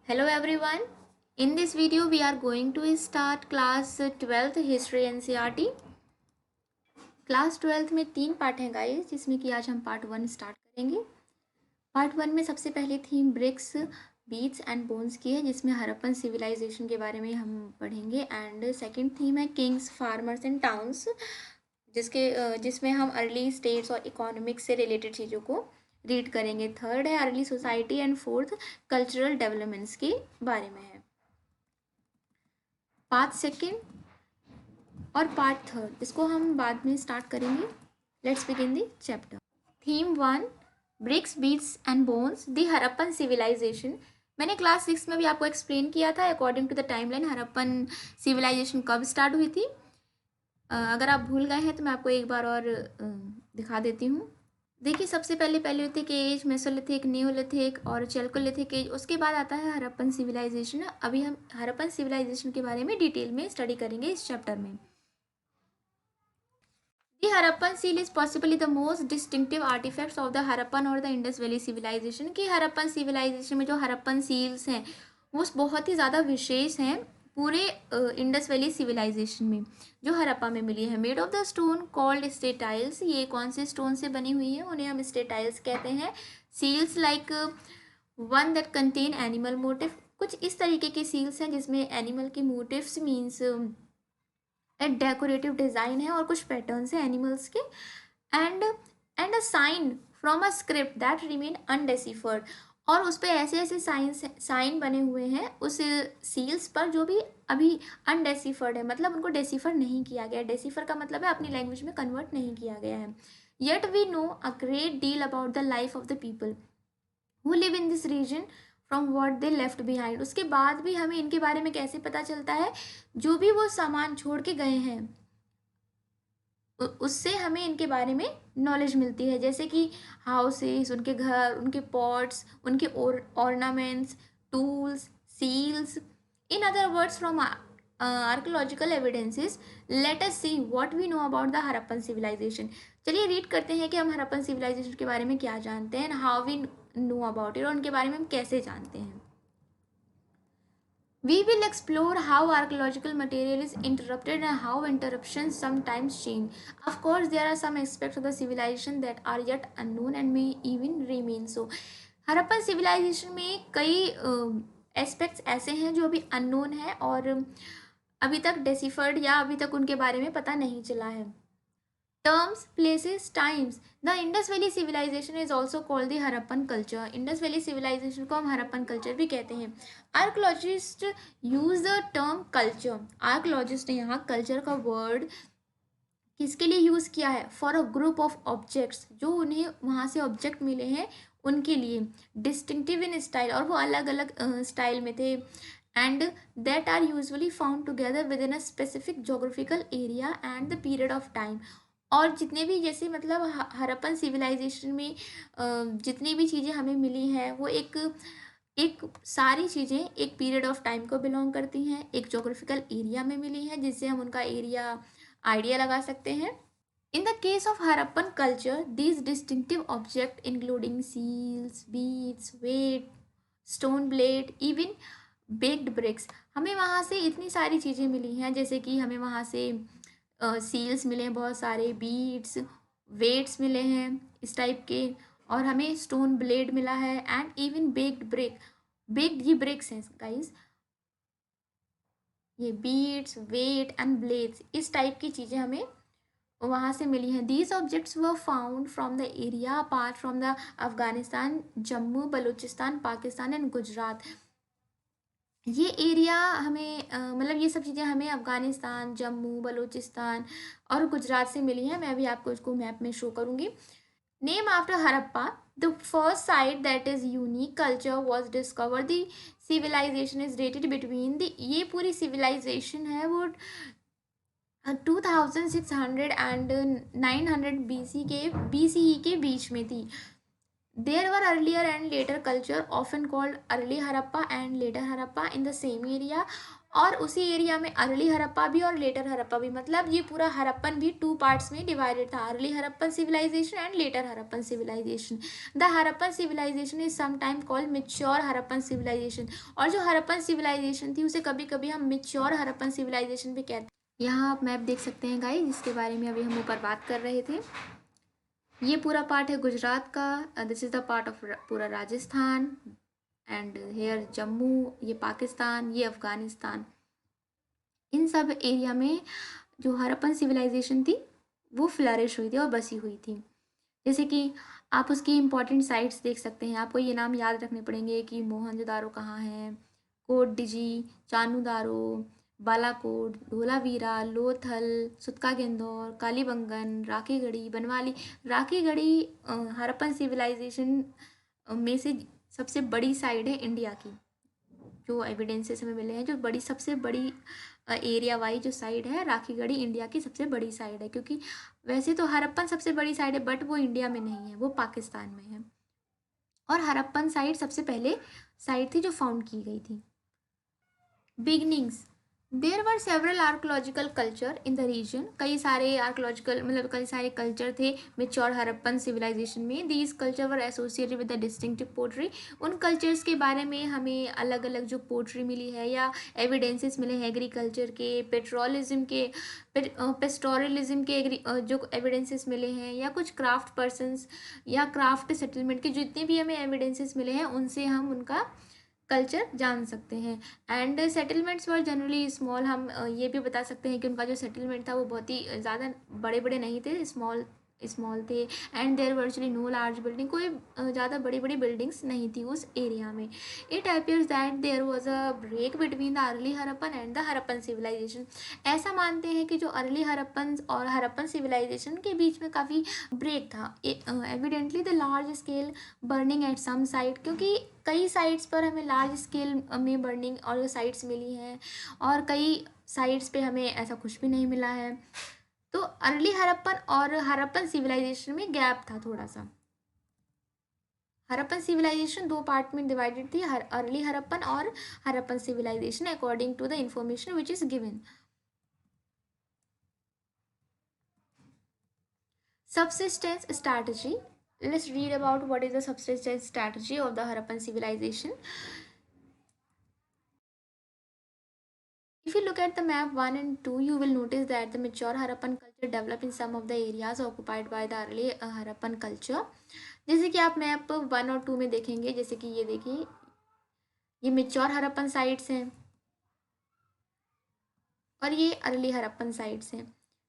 Hello everyone. In this video we are going to start class 12th history NCERT. Class 12th में 3 part हैं guys, जिसमें कि आज हम पार्ट 1 स्टार्ट करेंगे। पार्ट 1 में सबसे पहले theme bricks beads and bones की है, जिसमें हड़प्पन सिविलाइजेशन के बारे में हम पढ़ेंगे। एंड सेकंड थीम है किंग्स फार्मर्स एंड टाउन्स, जिसमें हम अर्ली स्टेट्स और इकोनॉमिक्स से रिलेटेड चीज़ों को रीड करेंगे। थर्ड है early society and fourth cultural developments के बारे में है। पार्ट सेकेंड और पार्ट थर्ड इसको हम बाद में स्टार्ट करेंगे। Let's begin the chapter. Theme 1 bricks beads and bones the Harappan civilisation. मैंने क्लास 6 में भी आपको एक्सप्लेन किया था according to the timeline Harappan civilisation कब स्टार्ट हुई थी। अगर आप भूल गए हैं तो मैं आपको एक बार और दिखा देती हूँ। देखिए, सबसे पहले पैलियोलिथिक एज, मेसोलिथिक, नियोलिथिक और चैल्कोलिथिक एज, उसके बाद आता है हड़प्पन सिविलाइजेशन। अभी हम हड़प्पन सिविलाइजेशन के बारे में डिटेल में स्टडी करेंगे इस चैप्टर में। The Harappan seal is possibly the most distinctive artifacts of the Harappan और the Indus Valley civilization। कि हड़प्पन सिविलाइजेशन में जो हड़प्पन सील्स हैं वो बहुत ही ज़्यादा विशेष हैं पूरे इंडस वैली सिविलाइजेशन में, जो हड़प्पा में मिली है। Made of the stone called steatites. ये कौन से स्टोन से बनी हुई है? उन्हें हम स्टेटाइल्स कहते हैं। Seals like one that contain animal motif. कुछ इस तरीके की सील्स हैं जिसमें एनिमल की मोटिव्स मीन्स एक डेकोरेटिव डिज़ाइन है और कुछ पैटर्न्स हैं एनिमल्स के। And a sign from a script that remain undeciphered. और उस पर ऐसे ऐसे साइन बने हुए हैं उस सील्स पर जो भी अभी अनडेसिफर्ड है, मतलब उनको डेसिफर नहीं किया गया। डेसिफर का मतलब है अपनी लैंग्वेज में कन्वर्ट नहीं किया गया है। Yet we know a great deal about the life of the people who live in this region from what they left behind. उसके बाद भी हमें इनके बारे में कैसे पता चलता है? जो भी वो सामान छोड़ के गए हैं उससे हमें इनके बारे में नॉलेज मिलती है, जैसे कि हाउसेस, उनके घर, उनके पॉट्स, उनके ornaments, tools, seals. In other words from archaeological evidences let us see what we know about the Harappan civilisation. चलिए रीड करते हैं कि हम हड़प्पन सिविलाइजेशन के बारे में क्या जानते हैं, how we know about it, और उनके बारे में हम कैसे जानते हैं। We will explore how archaeological material is interrupted and how interruptions sometimes change. Of course, there are some aspects of the civilization that are yet unknown and may even remain so. Harappan civilisation में कई aspects ऐसे हैं जो अभी unknown है और अभी तक डेसिफर्ड या अभी तक उनके बारे में पता नहीं चला है। Terms, places, times. The Indus Valley civilization is also called the Harappan culture. Indus Valley civilization को हम हड़प्पन कल्चर भी कहते हैं। Archaeologists use the term culture. Archaeologists ने यहाँ कल्चर का वर्ड किसके लिए यूज़ किया है? For a group of objects, जो उन्हें वहाँ से ऑब्जेक्ट मिले हैं उनके लिए। डिस्टिंक्टिव इन स्टाइल, और वो अलग अलग स्टाइल में थे। And that are usually found together within a specific geographical area and the period of time. और जितने भी, जैसे मतलब हड़प्पन सिविलाइजेशन में जितनी भी चीज़ें हमें मिली हैं वो एक एक सारी चीज़ें एक पीरियड ऑफ टाइम को बिलोंग करती हैं, एक जोग्राफिकल एरिया में मिली हैं, जिससे हम उनका एरिया आइडिया लगा सकते हैं। In the case of Harappan culture, these distinctive objects including seals, beads, weight, stone blade, even baked bricks, हमें वहाँ से इतनी सारी चीज़ें मिली हैं, जैसे कि हमें वहाँ से सील्स मिले हैं, बहुत सारे बीड्स, वेट्स मिले हैं इस टाइप के, और हमें स्टोन ब्लेड मिला है and even baked brick. Baked ये ब्रिक्स हैं गाइस, ये बीड्स, वेट एंड ब्लेड्स, इस टाइप की चीज़ें हमें वहाँ से मिली हैं। These objects were found from the area apart from the Afghanistan, Jammu, Balochistan, Pakistan and Gujarat. ये एरिया हमें मतलब ये सब चीज़ें हमें अफगानिस्तान, जम्मू, बलूचिस्तान और गुजरात से मिली हैं। मैं अभी आपको इसको मैप में शो करूँगी। Name after Harappa, the first site that is unique culture was discover. The civilisation is dated between the, ये पूरी सिविलाइजेशन है वो 2600 एंड 900 BCE के बीच में थी। There were earlier and later culture often called early Harappa and later Harappa in the same area. और उसी एरिया में अर्ली हड़प्पा भी और लेटर हड़प्पा भी, मतलब ये पूरा हड़प्पन भी 2 पार्ट्स में डिवाइडेड था, early Harappan civilisation and later Harappan civilisation. The Harappan civilisation is sometime called mature Harappan civilisation, और जो हड़प्पन सिविलाइजेशन थी उसे कभी कभी हम मैच्योर हड़प्पन सिविलाइजेशन भी कहते हैं। यहाँ आप मैप देख सकते हैं गाइस, जिसके बारे में अभी हम ऊपर बात कर रहे थे। ये पूरा पार्ट है गुजरात का, this is the part of पूरा राजस्थान, एंड हेयर जम्मू, ये पाकिस्तान, ये अफगानिस्तान। इन सब एरिया में जो हड़प्पन सिविलाइजेशन थी वो फ्लरिश हुई थी और बसी हुई थी। जैसे कि आप उसकी इम्पॉर्टेंट साइट्स देख सकते हैं, आपको ये नाम याद रखने पड़ेंगे कि मोहनजोदारो कहाँ है, कोट डिजी, चानूदारो, बालाकोट, धोलावीरा, लोथल, सुतका गेंदौर, कालीबंगन, राखीगढ़ी, बनवाली। राखीगढ़ी हड़प्पन सिविलाइजेशन में से सबसे बड़ी साइड है इंडिया की, जो एविडेंसेस हमें मिले हैं, जो बड़ी सबसे बड़ी एरिया वाइज जो साइड है, राखीगढ़ी इंडिया की सबसे बड़ी साइड है। क्योंकि वैसे तो हड़प्पन सबसे बड़ी साइड है, बट वो इंडिया में नहीं है, वो पाकिस्तान में है। और हड़प्पन साइड सबसे पहले साइड थी जो फाउंड की गई थी। Beginnings, there were several archaeological culture in the region, कई सारे आर्कोलॉजिकल मतलब कई सारे कल्चर थे मेच्योर हड़प्पन सिविलाइजेशन में। These culture were associated with the distinctive pottery, उन कल्चर्स के बारे में हमें अलग अलग जो पोट्री मिली है या एविडेंसेस मिले हैं एग्रीकल्चर के, पेट्रोलिज्म के, पेस्टोरलिज्म के जो एविडेंसेस मिले हैं, या कुछ क्राफ्ट पर्सनस या क्राफ्ट सेटलमेंट के जितने भी हमें एविडेंसेस मिले हैं उनसे हम उनका कल्चर जान सकते हैं। And settlements were generally small, हम ये भी बता सकते हैं कि उनका जो सेटलमेंट था वो बहुत ही ज़्यादा बड़े बड़े नहीं थे, स्मॉल स्मॉल थे। And there virtually no large building, कोई ज़्यादा बड़ी बड़ी बिल्डिंग्स नहीं थी उस एरिया में। It appears that there was a break between the early Harappan and the Harappan civilisation, ऐसा मानते हैं कि जो अर्ली हड़प्पन और हड़प्पन सिविलाइजेशन के बीच में काफ़ी ब्रेक था। Evidently the large scale burning at some site, क्योंकि कई साइट्स पर हमें लार्ज स्केल में बर्निंग और साइट्स मिली हैं, और कई साइट्स पे हमें ऐसा कुछ भी नहीं मिला है। तो अर्ली हड़प्पन और हड़प्पन सिविलाइजेशन में गैप था थोड़ा सा। हड़प्पन सिविलाइजेशन 2 पार्ट में डिवाइडेड थी, अर्ली हड़प्पन और Harappan civilisation, according to the information which is given. Subsistence strategy. Let's read about what is the subsistence strategy of the Harappan civilization. If you look at the map 1 and 2, you will notice that the mature Harappan culture developed in some of the areas occupied by the early Harappan culture. जैसे कि आप map 1 और 2 में देखेंगे, जैसे कि ये देखिए, ये मेच्योर हड़प्पन साइट्स हैं और ये अर्ली हड़प्पन साइट्स हैं।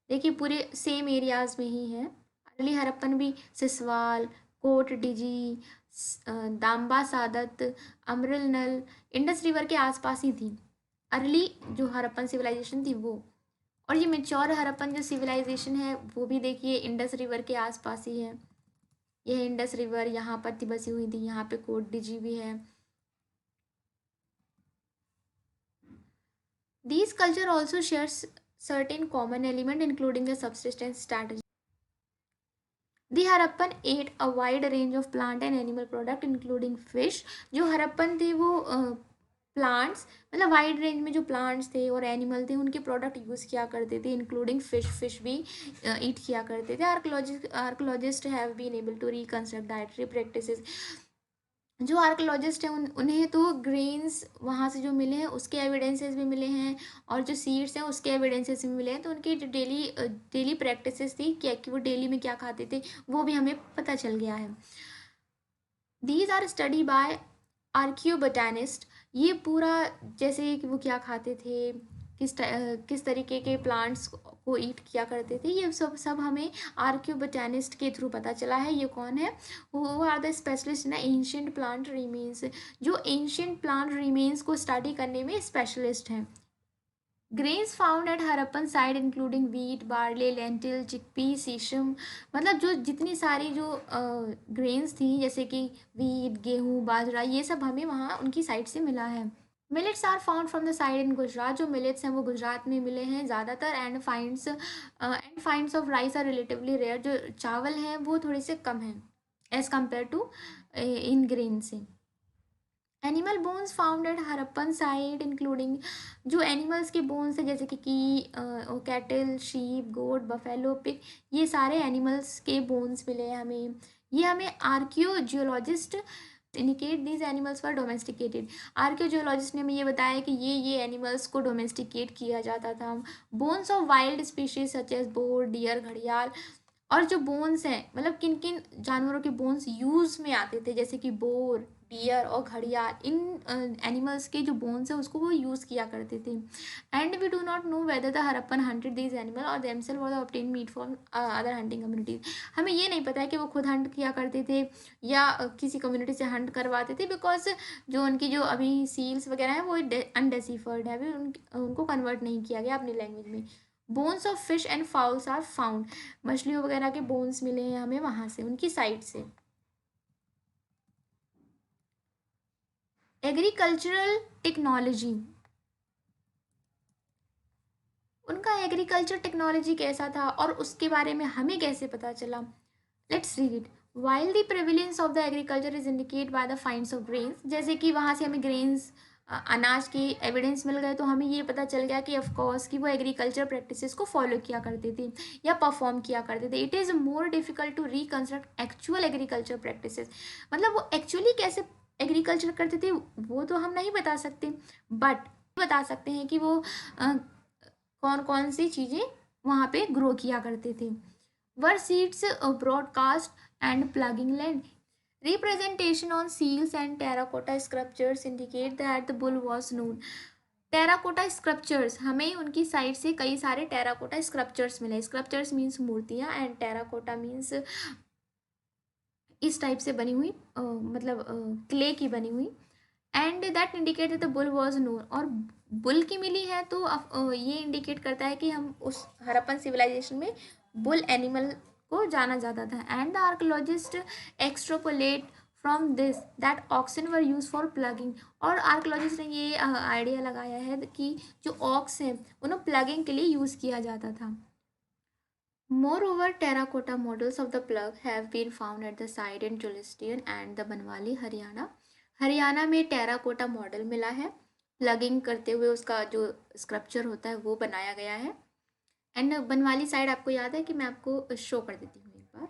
देखिए पूरे सेम एरियाज में ही है। अर्ली हड़प्पन भी सिसवाल, कोट डिजी, दाम्बा सादत, अमृल नल, इंडस रिवर के आसपास ही थी अर्ली जो हड़प्पन सिविलाइजेशन थी वो। और ये मेच्योर हड़प्पन जो सिविलाइजेशन है वो भी देखिए इंडस रिवर के आसपास ही है। यह इंडस रिवर यहाँ पर थी बसी हुई थी, यहाँ पे कोट डिजी भी है। These culture also shares certain common element including the subsistence strategy. The Harappan ate a wide range of plant and animal product including fish. जो हड़प्पन थे वो प्लांट्स मतलब वाइड रेंज में जो प्लांट्स थे और एनिमल थे उनके प्रोडक्ट यूज़ किया करते थे, इंक्लूडिंग फिश भी ईट किया करते थे। Archaeologist have been able to reconstruct dietary practices. जो आर्कोलॉजिस्ट हैं उन्हें तो ग्रेन्स वहाँ से जो मिले हैं उसके एविडेंसेस भी मिले हैं, और जो सीड्स हैं उसके एविडेंसेस भी मिले हैं। तो उनकी जो डेली प्रैक्टिसेस थी क्या कि वो डेली में क्या खाते थे वो भी हमें पता चल गया है। These are study by archaeobotanist. ये पूरा जैसे कि वो क्या खाते थे, किस तरीके के प्लांट्स को ईट किया करते थे, ये सब हमें आर्कियोबोटानिस्ट के थ्रू पता चला है। ये कौन है? वो are the specialist in ancient plant remains, जो एंशियंट प्लांट रिमेन्स को स्टडी करने में स्पेशलिस्ट हैं। Grains found at Harappan side including wheat, barley, lentil, chickpea, sesame, मतलब जो जितनी सारी जो ग्रेन्स थी जैसे कि वीट, गेहूँ, बाजरा, ये सब हमें वहाँ उनकी साइड से मिला है। Millets are found from the site in Gujarat, जो मिलेट्स हैं वो गुजरात में मिले हैं ज़्यादातर। And finds of rice are relatively rare, जो चावल हैं वो थोड़े से कम हैं as compared to in grain से। Animal bones found at Harappan site including, जो एनिमल्स के बोन्स है जैसे कि cattle, sheep, goat, buffalo, pig, ये सारे एनिमल्स के बोन्स मिले हैं हमें। ये हमें archaeozoologist indicate these animals for domesticated. Archaeozoologist ने हमें ये बताया कि ये एनिमल्स को डोमेस्टिकेट किया जाता था। Bones of wild species such as boar, deer, घड़ियाल, और जो बोन्स हैं मतलब किन किन जानवरों के बोन्स यूज में आते थे जैसे कि बोर, डियर और घड़ियाल, इन एनिमल्स के जो बोन्स हैं उसको वो यूज किया करते थे। And we do not know whether the Harappan hunted these animal or themselves or obtain meat from other hunting communities. हमें ये नहीं पता है कि वो खुद हंट किया करते थे या किसी कम्युनिटी से हंट करवाते थे, बिकॉज जो उनकी जो अभी सील्स वगैरह हैं वो अनडेसिफर्ड है, अभी उनको कन्वर्ट नहीं किया गया अपनी लैंग्वेज में। Bones of fish and fowls are found, मछलियों वगैरह के बोन्स मिले हैं हमें वहां से, उनकी साइड से। एग्रीकल्चरल टेक्नोलॉजी, उनका एग्रीकल्चर टेक्नोलॉजी कैसा था और उसके बारे में हमें कैसे पता चला। Let's read it. While the prevalence of the agriculture is indicate by the finds of grains, जैसे कि वहाँ से हमें ग्रेन्स, अनाज के एविडेंस मिल गए, तो हमें ये पता चल गया कि ऑफकोर्स कि वो एग्रीकल्चर प्रैक्टिसेस को फॉलो किया करते थे या परफॉर्म किया करते थे। It is more difficult to reconstruct actual agriculture practices, मतलब वो एक्चुअली कैसे एग्रीकल्चर करते थे वो तो हम नहीं बता सकते, बट बता सकते हैं कि वो कौन कौन सी चीज़ें वहाँ पे ग्रो किया करते थे। Were seeds broadcast and ploughing land, representation on seals and terracotta sculptures indicate that the bull was known। Terracotta sculptures, हमें उनकी साइड से कई सारे टेराकोटा स्क्रप्चर्स मिले। स्क्रप्चर्स मीन्स मूर्तियाँ एंड टेराकोटा मीन्स इस टाइप से बनी हुई मतलब क्ले की बनी हुई। And that indicate the bull was known, और बुल की मिली है तो ये इंडिकेट करता है कि हम उस हरप्पन सिविलाइजेशन में बुल एनिमल को जाना जाता था। And the archaeologist extrapolate from this that oxen were used for ploughing, और आर्कोलॉजिस्ट ने ये आइडिया लगाया है कि जो ऑक्स हैं उन्हें प्लगिंग के लिए यूज़ किया जाता था। Moreover, terracotta models of the plug have been found at the site in Julistan and the Banwali, Haryana. Haryana में टेराकोटा मॉडल मिला है, प्लगिंग करते हुए उसका जो स्क्रप्चर होता है वो बनाया गया है। एंड बनवाली साइड आपको याद है कि मैं आपको शो कर देती हूँ एक बार।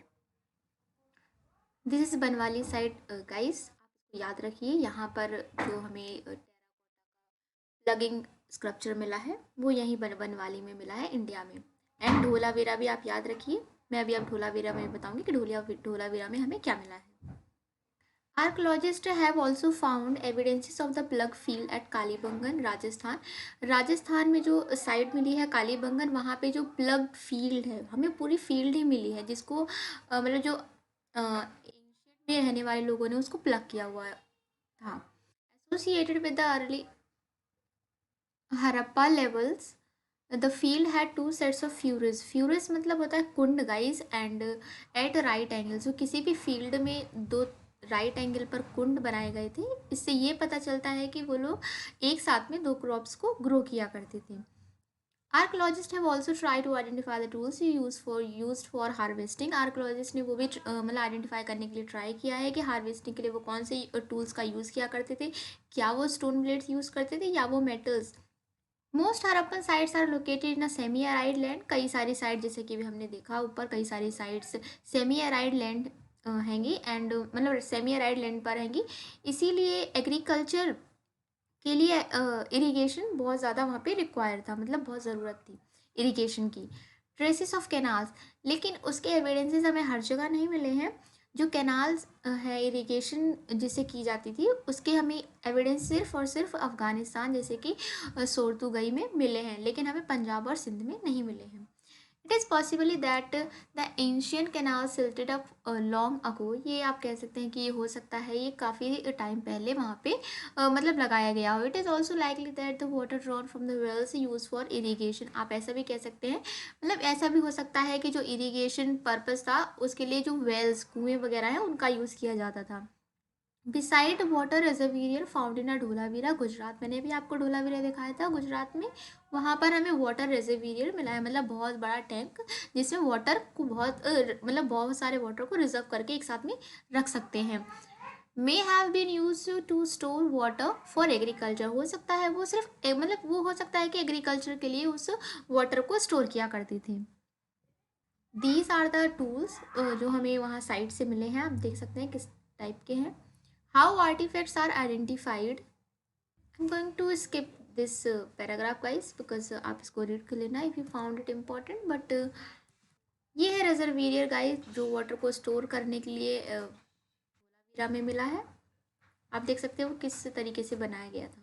This is Banawali site guys, आप याद रखिए यहाँ पर जो हमें प्लगिंग स्क्रप्चर मिला है वो यहीं बनवाली में मिला है, इंडिया में। एंड ढोलावीरा भी आप याद रखिए, मैं अभी अब ढोलावीरा में बताऊंगी कि ढोलावीरा में हमें क्या मिला है। Archaeologists have also found evidences of the plug field at Kalibangan, Rajasthan. Rajasthan में जो साइट मिली है कालीबंगन, वहाँ पे जो प्लग फील्ड है, हमें पूरी फील्ड ही मिली है जिसको मतलब जो एंशियंट में रहने वाले लोगों ने उसको प्लग किया हुआ था। Associated with the early Harappa levels the field had two sets of furrows. Furrows मतलब होता है कुंड guys, and at right angle, जो किसी भी फील्ड में दो राइट एंगल पर कुंड बनाए गए थे। इससे ये पता चलता है कि वो लोग एक साथ में दो क्रॉप्स को ग्रो किया करते थे। Archaeologist have also try to identify the tools used for harvesting. Archaeologist ने वो भी मतलब आइडेंटिफाई करने के लिए ट्राई किया है कि हार्वेस्टिंग के लिए वो कौन से टूल्स का यूज़ किया करते थे, क्या वो स्टोन ब्लेड्स यूज़ करते थे या वो metals. Most Harappan sites are located in a semi arid land. कई सारी साइट जैसे कि भी हमने देखा ऊपर, कई सारी साइट्स सेमी एराइड लैंड हैंगी, एंड मतलब सेमी एराइड लैंड पर हैंगी, इसीलिए एग्रीकल्चर के लिए इरिगेशन बहुत ज़्यादा वहाँ पे रिक्वायर था, मतलब बहुत ज़रूरत थी इरिगेशन की। ट्रेसिस ऑफ कैनाल्स, लेकिन उसके एविडेंसेस हमें हर जगह नहीं मिले हैं। जो कैनाल्स है इरिगेशन जिसे की जाती थी उसके हमें एविडेंस सिर्फ और सिर्फ अफ़गानिस्तान जैसे कि सोरतुगई में मिले हैं, लेकिन हमें पंजाब और सिंध में नहीं मिले हैं। It is possibly that the ancient canal silted up long ago, ये आप कह सकते हैं कि ये हो सकता है ये काफ़ी टाइम पहले वहाँ पे मतलब लगाया गया हो। It is also likely that the water drawn from the wells use for irrigation, आप ऐसा भी कह सकते हैं, मतलब ऐसा भी हो सकता है कि जो इरीगेशन पर्पज़ था उसके लिए जो वेल्स, कुएँ वगैरह हैं उनका यूज़ किया जाता था। Beside water reservoir found in Dholavira, Gujarat, मैंने भी आपको ढोलावीरा दिखाया था गुजरात में, वहाँ पर हमें वाटर रिजर्वियर मिला है, मतलब बहुत बड़ा टैंक जिसमें वाटर को बहुत मतलब बहुत सारे वाटर को रिजर्व करके एक साथ में रख सकते हैं। May have been use to store water for agriculture, हो सकता है वो सिर्फ मतलब वो हो सकता है कि एग्रीकल्चर के लिए उस वाटर को स्टोर किया करती थी। दीज आर द टूल्स जो हमें वहाँ साइट से मिले हैं, आप देख सकते हैं किस टाइप के हैं। How artefacts are identified. I am going to skip this paragraph guys because आप इसको रीड कर लेना if you found it important. But ये है रिजर्वेरियर गाइस जो वाटर को स्टोर करने के लिए धोलावीरा में मिला है। आप देख सकते हो किस तरीके से बनाया गया था।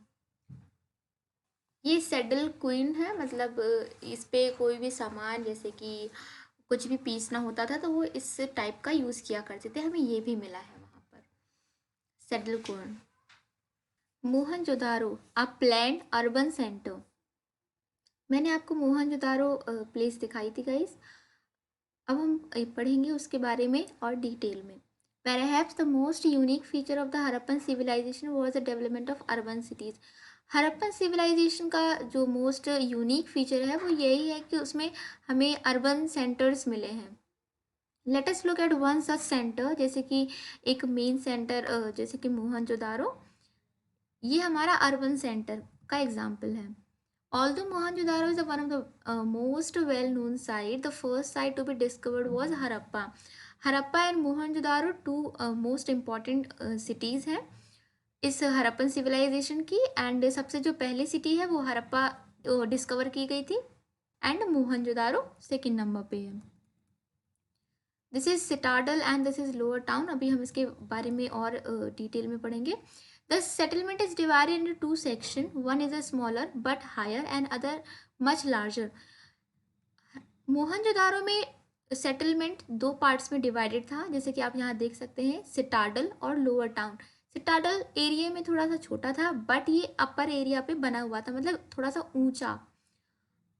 ये सेडल क्वीन है, मतलब इस पे कोई भी सामान जैसे कि कुछ भी पीसना होता था तो वो इस टाइप का यूज़ किया करते थे, हमें ये भी मिला है वहाँ पर सेडल क्वीन। मोहनजोदारो अ प्लैंड अर्बन सेंटर। मैंने आपको मोहनजोदारो प्लेस दिखाई थी गाइस। अब हम पढ़ेंगे उसके बारे में और डिटेल में। Perhaps the most unique feature of the Harappan civilization was the development of urban cities. Harappan civilisation का जो मोस्ट यूनिक फीचर है वो यही है कि उसमें हमें अर्बन सेंटर्स मिले हैं। Let us look at one such centre, जैसे कि एक मेन सेंटर जैसे कि मोहनजोदारो, ये हमारा अर्बन सेंटर का एग्जाम्पल है। Although Mohenjo-daro is one of the most well-known site, the first site to be discovered was Harappa. Harappa and Mohenjo-daro two most important cities हैं इस हरप्पन सिविलाइजेशन की। एंड सबसे जो पहली सिटी है वो हरप्पा डिस्कवर की गई थी एंड मोहनजोदारो सेकंड नंबर पे है। This is citadel and this is lower town. अभी हम इसके बारे में और डिटेल में पढ़ेंगे। The settlement is divided into two sections. One is a smaller but higher and other much larger. Mohenjodaro में सेटलमेंट दो पार्ट्स में डिवाइडेड था, जैसे कि आप यहाँ देख सकते हैं सिटाडल और लोअर टाउन। सिटाडल एरिया में थोड़ा सा छोटा था बट ये अपर एरिया पे बना हुआ था, मतलब थोड़ा सा ऊंचा।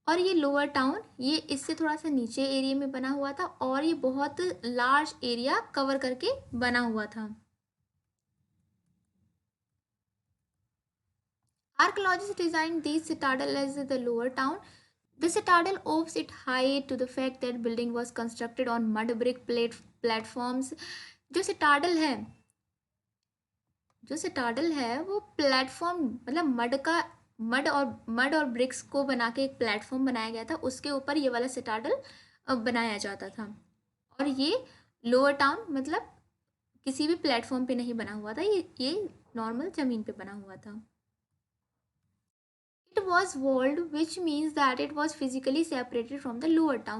और ये लोअर टाउन ये इससे थोड़ा सा नीचे एरिया में बना हुआ था और ये बहुत लार्ज एरिया कवर करके बना हुआ था। Archaeologists designed this citadel as the lower town. The citadel owes its height to the fact that building was constructed on mud brick platforms. जो सिटाडल है जो सिटाडल है वो प्लेटफॉर्म मतलब मड और ब्रिक्स को बना के एक प्लेटफॉर्म बनाया गया था, उसके ऊपर ये वाला सिटाडल बनाया जाता था। और ये लोअर टाउन मतलब किसी भी प्लेटफॉर्म पे नहीं बना हुआ था, ये नॉर्मल ज़मीन पे बना हुआ था। It was walled, which means that it was physically separated from the lower town.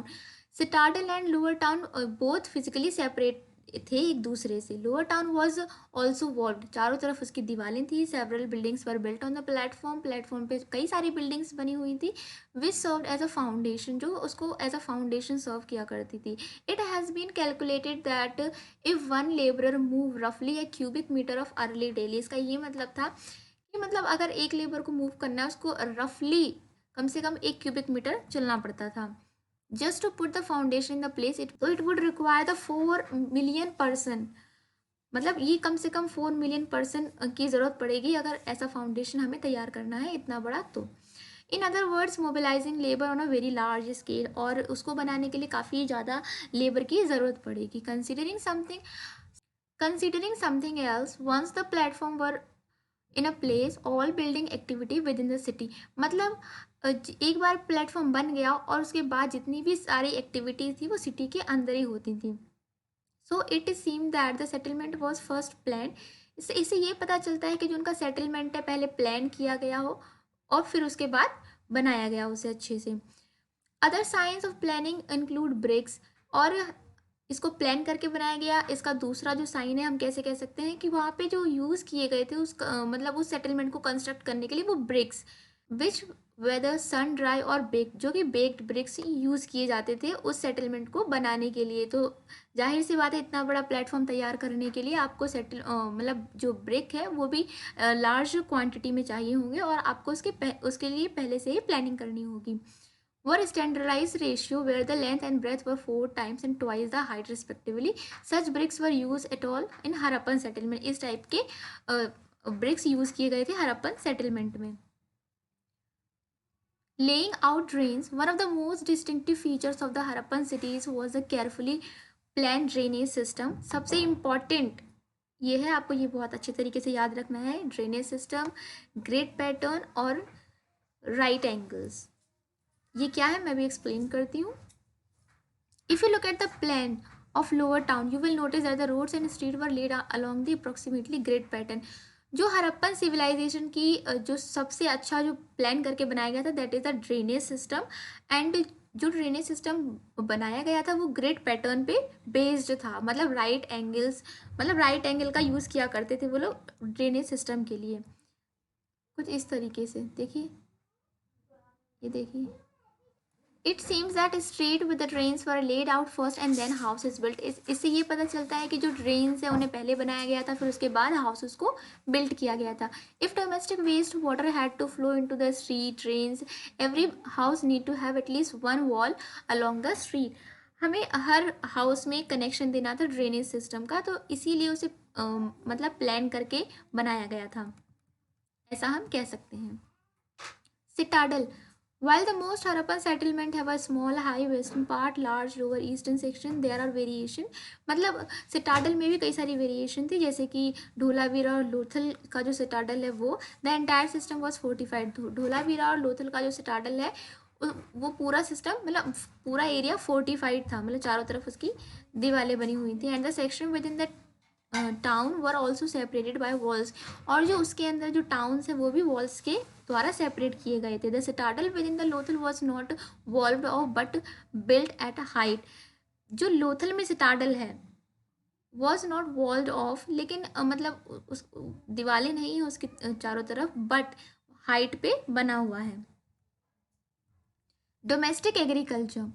Citadel and lower town both physically separate थे एक दूसरे से। Lower town was also walled, चारों तरफ उसकी दीवारें थी। Several buildings were built on the platform पे कई सारी बिल्डिंग्स बनी हुई थी। विच सर्व एज अ फाउंडेशन, जो उसको एज अ फाउंडेशन सर्व किया करती थी। It has been calculated that if one labourer move रफली a cubic metre of early daily, इसका ये मतलब था कि मतलब अगर एक लेबर को मूव करना है उसको रफली कम से कम 1 क्यूबिक मीटर चलना पड़ता था। Just to put the foundation in the place it would require the 4 million person, मतलब ये कम से कम 4 मिलियन पर्सन की ज़रूरत पड़ेगी अगर ऐसा फाउंडेशन हमें तैयार करना है इतना बड़ा। तो इन other words mobilising labour on a very large scale, और उसको बनाने के लिए काफ़ी ज़्यादा लेबर की ज़रूरत पड़ेगी। Considering something else once the platform were in a place all building activity within the city, मतलब एक बार प्लेटफॉर्म बन गया और उसके बाद जितनी भी सारी एक्टिविटीज़ थी वो सिटी के अंदर ही होती थी। So it is seem that the settlement was first plan. इससे ये पता चलता है कि जो उनका सेटलमेंट है पहले प्लान किया गया हो और फिर उसके बाद बनाया गया उसे अच्छे से। Other science of planning include bricks, और इसको प्लान करके बनाया गया। इसका दूसरा जो साइन है हम कैसे कह सकते हैं कि वहाँ पे जो यूज़ किए गए थे उस मतलब उस सेटलमेंट को कंस्ट्रक्ट करने के लिए वो ब्रिक्स, विच वेदर सन ड्राई और बेक, जो कि बेक्ड ब्रिक्स यूज़ किए जाते थे उस सेटलमेंट को बनाने के लिए। तो जाहिर सी बात है इतना बड़ा प्लेटफॉर्म तैयार करने के लिए आपको मतलब जो ब्रिक है वो भी लार्ज क्वांटिटी में चाहिए होंगे और आपको उसके लिए पहले से ही प्लानिंग करनी होगी। were standardized ratio where the length and breadth were 4 times and twice the height respectively. Such bricks were used at all in Harappan settlement. इस टाइप के ब्रिक्स यूज किए गए थे हरप्पन सेटलमेंट में। Laying out drains, one of the most distinctive features of the Harappan cities was a carefully planned drainage system. सबसे important ये है, आपको ये बहुत अच्छे तरीके से याद रखना है। ड्रेनेज सिस्टम, ग्रिड पैटर्न और राइट एंगल्स। ये क्या है मैं भी एक्सप्लेन करती हूँ। If you look at the plan of Lower Town, you will notice that the roads and streets were laid along the approximately grid pattern. जो Harappan civilisation की जो सबसे अच्छा जो प्लान करके बनाया गया था, that is the drainage system. And जो ड्रेनेज सिस्टम बनाया गया था वो ग्रिड पैटर्न पे बेस्ड था, मतलब राइट एंगल्स, मतलब राइट एंगल का यूज़ किया करते थे वो लोग ड्रेनेज सिस्टम के लिए। कुछ इस तरीके से देखिए, ये देखिए। It seems that street with the drains were laid out first and then house is built. इससे ये पता चलता है कि जो ड्रेन्स है उन्हें पहले बनाया गया था, फिर उसके बाद हाउसेस को बिल्ट किया गया था। If domestic waste water had to flow into the street drains, every house need to have at least one wall along the street. हमें हर हाउस में कनेक्शन देना था ड्रेनेज सिस्टम का, तो इसीलिए उसे मतलब प्लान करके बनाया गया था, ऐसा हम कह सकते हैं। Citadel. While the most Harappan settlement have a small high western part, large lower eastern section, there are variation. मतलब सिटाडल में भी कई सारी वेरिएशन थी, जैसे कि ढोलावीरा और लोथल का जो सिटाडल है वो, the entire system was fortified. Dholavira और लोथल का जो सिटाडल है वो पूरा सिस्टम, मतलब पूरा एरिया फोर्टिफाइड था, मतलब चारों तरफ उसकी दीवारें बनी हुई थी। And the section with in the town were also separated by walls. और जो उसके अंदर जो टाउन्स है वो भी वॉल्स के द्वारा सेपरेट किए गए थे। The citadel within the Lothal was not walled off but built at a height. जो लोथल में सिटाडल है वॉज नॉट वॉल्ड ऑफ, लेकिन मतलब उस दीवारें नहीं है उसके चारों तरफ, बट हाइट पे बना हुआ है। Domestic agriculture.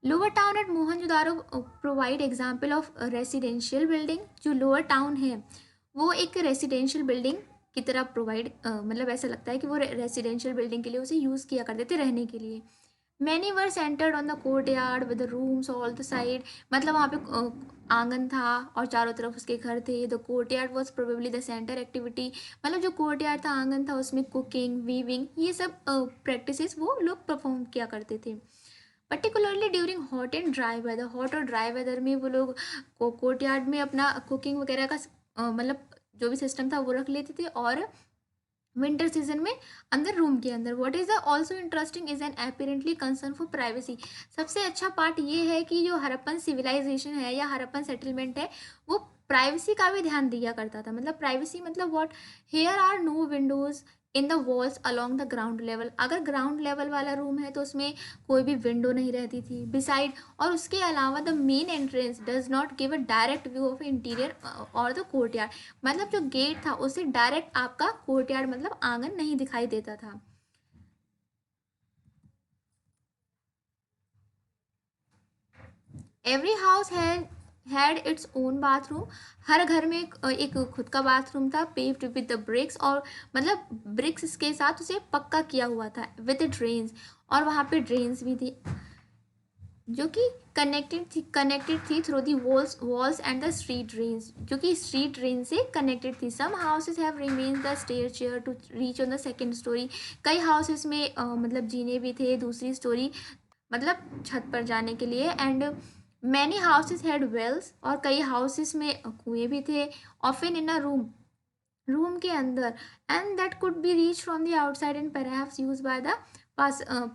Lower town eight Mohenjodaro provide example of residential building. जो लोअर टाउन है वो एक रेसिडेंशियल बिल्डिंग की तरह प्रोवाइड, मतलब ऐसा लगता है कि वो रेसिडेंशियल बिल्डिंग के लिए उसे यूज़ किया करते थे रहने के लिए। Many were centred on the court yard with rooms all the side. मतलब वहाँ पे आंगन था और चारों तरफ उसके घर थे। The court yard was probably the centre activity. मतलब जो कोर्ट यार्ड था, आंगन था, उसमें कुकिंग, वीविंग, ये सब प्रैक्टिसेस वो लोग परफॉर्म किया करते थे। Particularly during hot and dry weather, hot और ड्राई वेदर में वो लोग कोर्ट यार्ड में अपना कुकिंग वगैरह का मतलब जो भी सिस्टम था वो रख लेते थे, और विंटर सीजन में अंदर रूम के अंदर। What is the also interesting is an apparently concern for privacy. सबसे अच्छा पार्ट ये है कि जो हड़प्पन सिविलाइजेशन है या हड़प्पन सेटलमेंट है वो प्राइवेसी का भी ध्यान दिया करता था। मतलब प्राइवेसी मतलब what, there are no windows in the walls along the ground level. अगर ग्राउंड लेवल वाला रूम है तो उसमें कोई भी विंडो नहीं रहती थी। बिसाइड, और उसके अलावा the main entrance does not give a direct view of interior और द कोर्टयार्ड। मतलब जो गेट था उससे डायरेक्ट आपका कोर्टयार्ड मतलब आंगन नहीं दिखाई देता था। Every house had its own bathroom. हर घर में एक खुद का बाथरूम था, पेव्ड विद द ब्रिक्स, और मतलब ब्रिक्स के साथ उसे पक्का किया हुआ था, विद ड्रेन्स, और वहाँ पे ड्रेन्स भी थी जो कि कनेक्टेड थी through the walls and the street drains, जो कि स्ट्रीट ड्रेन से कनेक्टेड थी। Some houses have remain the stair chair to reach on the second storey. कई हाउसेस में मतलब जीने भी थे दूसरी स्टोरी, मतलब छत पर जाने के लिए। And many houses had wells, और कई हाउसेस में कुएं भी थे। ऑफन इन अ रूम के अंदर, and that could be reach from the outside and perhaps used by the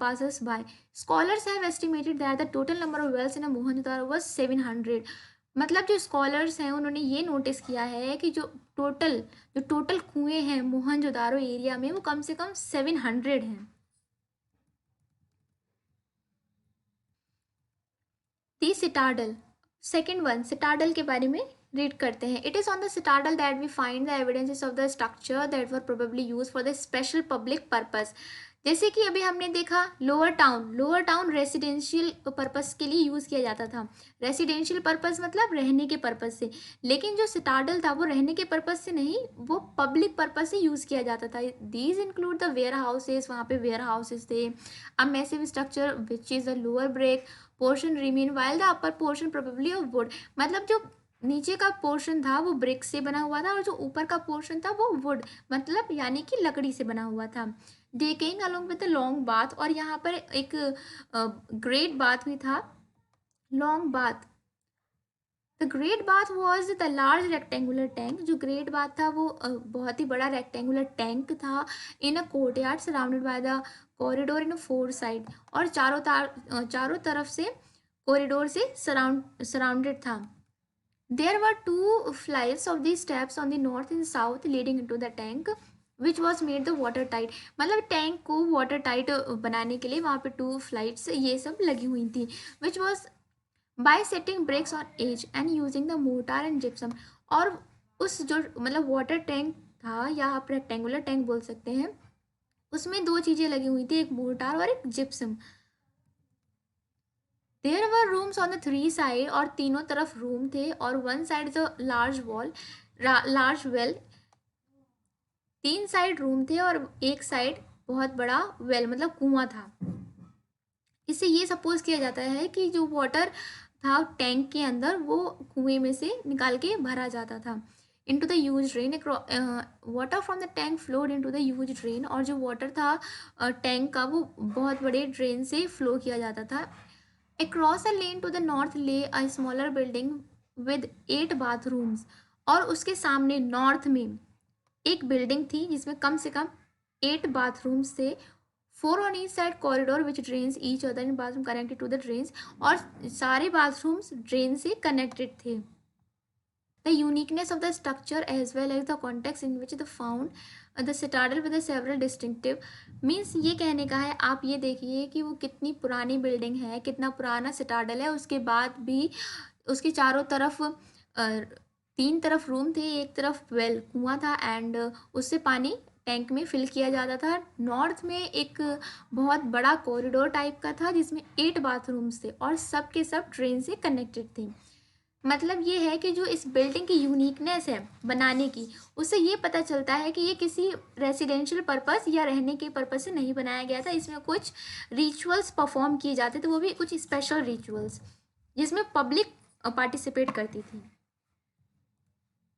passers by. Scholars have estimated that the total number of wells in a Mohenjo-daro was 700. मतलब जो scholars हैं उन्होंने ये notice किया है कि जो टोटल कुएं हैं मोहनजोदारो एरिया में वो कम से कम 700 हैं। The citadel, second one, citadel के बारे में रीड करते हैं। It is on the citadel that we find the evidences of the structure that were probably use for the special public purpose. जैसे कि अभी हमने देखा लोअर टाउन रेसिडेंशियल पर्पस के लिए यूज़ किया जाता था। रेसिडेंशियल पर्पस मतलब रहने के पर्पस से, लेकिन जो सिटाडल था वो रहने के पर्पस से नहीं, वो पब्लिक पर्पस से यूज़ किया जाता था। These include the warehouses, वहाँ पे वेयर हाउसेज थे। A massive structure which is the lower brick portion remain while the upper portion probably of wood. मतलब जो नीचे का पोर्शन था वो ब्रिक से बना हुआ था, और जो ऊपर का पोर्शन था वो वुड, मतलब यानी कि लकड़ी से बना हुआ था। Decking along with the long bath, और यहाँ पर एक ग्रेट बाथ भी था, long bath. The great bath was the large rectangular tank. जो ग्रेट बाथ था वो बहुत ही बड़ा रेक्टेंगुलर टैंक था in a courtyard surrounded by the corridor in four side, और चारों तरफ से कॉरिडोर से सराउंडेड था। There were two flights of the steps on the north and south leading into the tank which was made the water tight. मतलब tank को water tight बनाने के लिए वहाँ पे 2 फ्लाइट्स ये सब लगी हुई थी, which was by setting bricks on edge and using the mortar and gypsum. और उस जो मतलब वाटर टैंक था या आप रेक्टेंगुलर टैंक बोल सकते हैं, उसमें 2 चीज़ें लगी हुई थी, एक मोटार और एक gypsum. There were rooms on the 3 side, और तीनों तरफ रूम थे, और one side the large well. 3 side room थे और एक साइड बहुत बड़ा वेल मतलब कुआं था। इससे ये सपोज किया जाता है कि जो वाटर था टैंक के अंदर वो कुएं में से निकाल के भरा जाता था into the huge drain. Water from the tank flowed into the huge drain, और जो वाटर था टैंक का वो बहुत बड़े ड्रेन से फ्लो किया जाता था। Across a lane to the north lay a smaller building with 8 bathrooms, और उसके सामने नॉर्थ में एक बिल्डिंग थी जिसमें कम से कम 8 बाथरूम्स थे। 4 on each side corridor which drains each other in bathroom connected to the drains, और सारे बाथरूम्स ड्रेन से कनेक्टेड थे। The uniqueness of the structure as well as the context in which the found the citadel with the several distinctive means, ये कहने का है आप ये देखिए कि वो कितनी पुरानी बिल्डिंग है, कितना पुराना सिटाडल है, उसके बाद भी उसके चारों तरफ 3 तरफ रूम थे, एक तरफ वेल कुआं था एंड उससे पानी टैंक में फिल किया जाता था। नॉर्थ में एक बहुत बड़ा कॉरिडोर टाइप का था जिसमें 8 बाथरूम्स थे और सब के सब ट्रेन से कनेक्टेड थे। मतलब ये है कि जो इस बिल्डिंग की यूनिकनेस है बनाने की, उससे ये पता चलता है कि ये किसी रेसिडेंशियल पर्पस या रहने के पर्पस से नहीं बनाया गया था। इसमें कुछ रिचुअल्स परफॉर्म किए जाते थे, वो भी कुछ स्पेशल रिचुअल्स जिसमें पब्लिक पार्टिसिपेट करती थी।